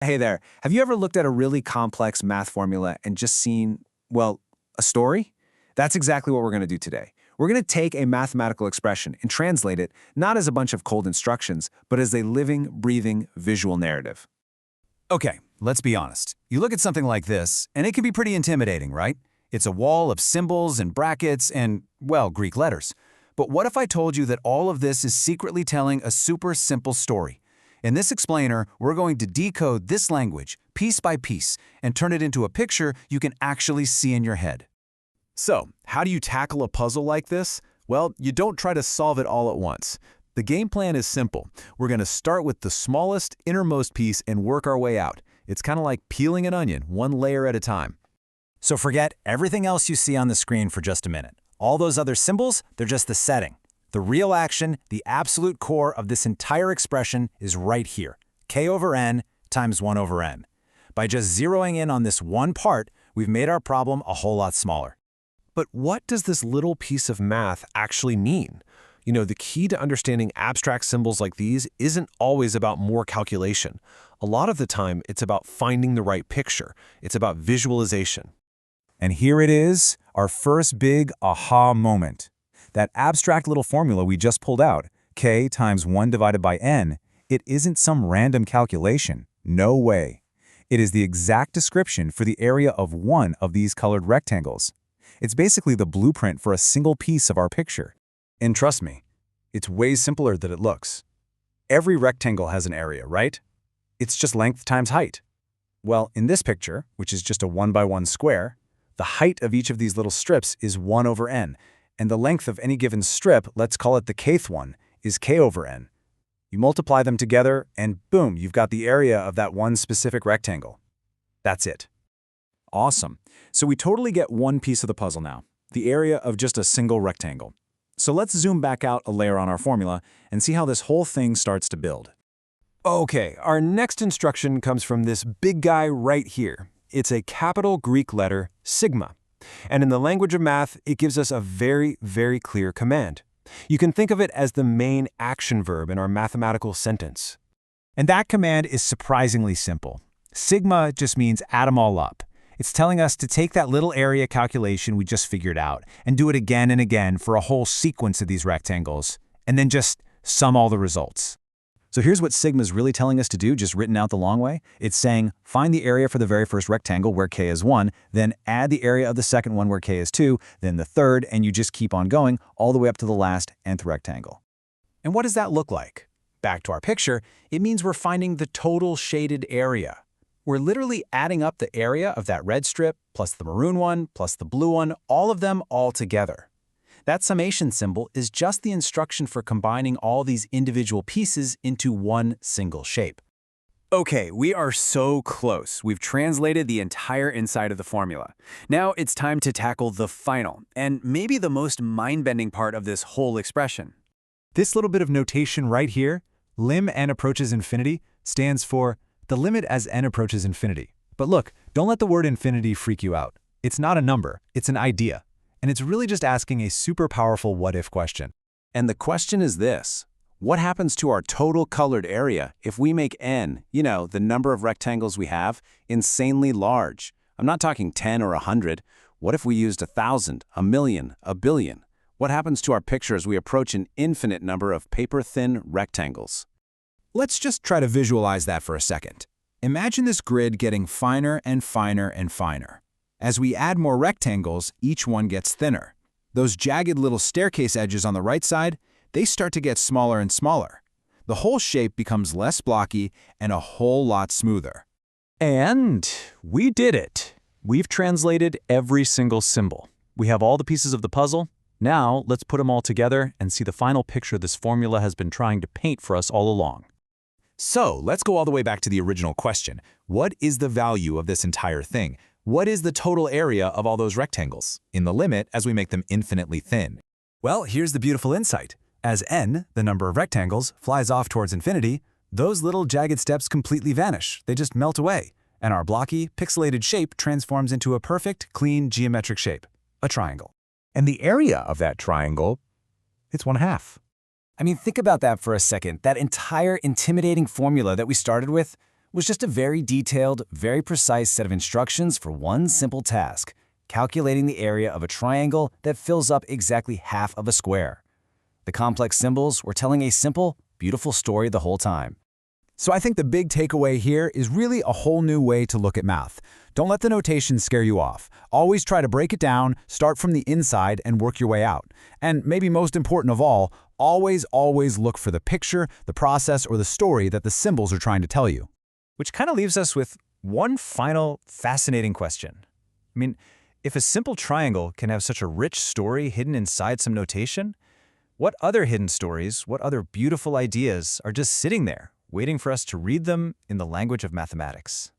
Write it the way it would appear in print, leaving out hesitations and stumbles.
Hey there, have you ever looked at a really complex math formula and just seen, well, a story? That's exactly what we're going to do today. We're going to take a mathematical expression and translate it not as a bunch of cold instructions, but as a living, breathing, visual narrative. Okay, let's be honest. You look at something like this, and it can be pretty intimidating, right? It's a wall of symbols and brackets and, well, Greek letters. But what if I told you that all of this is secretly telling a super simple story? In this explainer, we're going to decode this language, piece by piece, and turn it into a picture you can actually see in your head. So, how do you tackle a puzzle like this? Well, you don't try to solve it all at once. The game plan is simple. We're going to start with the smallest, innermost piece and work our way out. It's kind of like peeling an onion, one layer at a time. So forget everything else you see on the screen for just a minute. All those other symbols, they're just the setting. The real action, the absolute core of this entire expression is right here. K over n times 1 over n. By just zeroing in on this one part, we've made our problem a whole lot smaller. But what does this little piece of math actually mean? You know, the key to understanding abstract symbols like these isn't always about more calculation. A lot of the time, it's about finding the right picture. It's about visualization. And here it is, our first big aha moment. That abstract little formula we just pulled out, k times 1 divided by n, it isn't some random calculation. No way. It is the exact description for the area of one of these colored rectangles. It's basically the blueprint for a single piece of our picture. And trust me, it's way simpler than it looks. Every rectangle has an area, right? It's just length times height. Well, in this picture, which is just a 1 by 1 square, the height of each of these little strips is 1 over n, and the length of any given strip, let's call it the kth one, is k over n. You multiply them together, and boom, you've got the area of that one specific rectangle. That's it. Awesome. So we totally get one piece of the puzzle now, the area of just a single rectangle. So let's zoom back out a layer on our formula and see how this whole thing starts to build. Okay, our next instruction comes from this big guy right here. It's a capital Greek letter, sigma. And in the language of math, it gives us a very, very clear command. You can think of it as the main action verb in our mathematical sentence. And that command is surprisingly simple. Sigma just means add them all up. It's telling us to take that little area calculation we just figured out and do it again and again for a whole sequence of these rectangles, and then just sum all the results. So here's what sigma is really telling us to do, just written out the long way. It's saying, find the area for the very first rectangle where k is 1, then add the area of the second one where k is 2, then the third, and you just keep on going all the way up to the last nth rectangle. And what does that look like? Back to our picture, it means we're finding the total shaded area. We're literally adding up the area of that red strip, plus the maroon one, plus the blue one, all of them all together. That summation symbol is just the instruction for combining all these individual pieces into one single shape. Okay, we are so close. We've translated the entire inside of the formula. Now it's time to tackle the final, and maybe the most mind-bending part of this whole expression. This little bit of notation right here, lim n approaches infinity, stands for the limit as n approaches infinity. But look, don't let the word infinity freak you out. It's not a number, it's an idea. And it's really just asking a super powerful what-if question. And the question is this: what happens to our total colored area if we make n, the number of rectangles we have, insanely large? I'm not talking 10 or 100. What if we used 1,000, 1,000,000, a billion? What happens to our picture as we approach an infinite number of paper-thin rectangles? Let's just try to visualize that for a second. Imagine this grid getting finer and finer and finer. As we add more rectangles, each one gets thinner. Those jagged little staircase edges on the right side, they start to get smaller and smaller. The whole shape becomes less blocky and a whole lot smoother. And we did it. We've translated every single symbol. We have all the pieces of the puzzle. Now let's put them all together and see the final picture this formula has been trying to paint for us all along. So let's go all the way back to the original question. What is the value of this entire thing? What is the total area of all those rectangles in the limit as we make them infinitely thin? Well, here's the beautiful insight. As n, the number of rectangles, flies off towards infinity, those little jagged steps completely vanish. They just melt away, and our blocky, pixelated shape transforms into a perfect, clean geometric shape, a triangle. And the area of that triangle, it's 1/2. I mean, think about that for a second. That entire intimidating formula that we started with, was just a very detailed, very precise set of instructions for one simple task, calculating the area of a triangle that fills up exactly half of a square. The complex symbols were telling a simple, beautiful story the whole time. So I think the big takeaway here is really a whole new way to look at math. Don't let the notation scare you off. Always try to break it down, start from the inside, and work your way out. And maybe most important of all, always look for the picture, the process, or the story that the symbols are trying to tell you. Which kind of leaves us with one final fascinating question. I mean, if a simple triangle can have such a rich story hidden inside some notation, what other hidden stories, what other beautiful ideas are just sitting there, waiting for us to read them in the language of mathematics?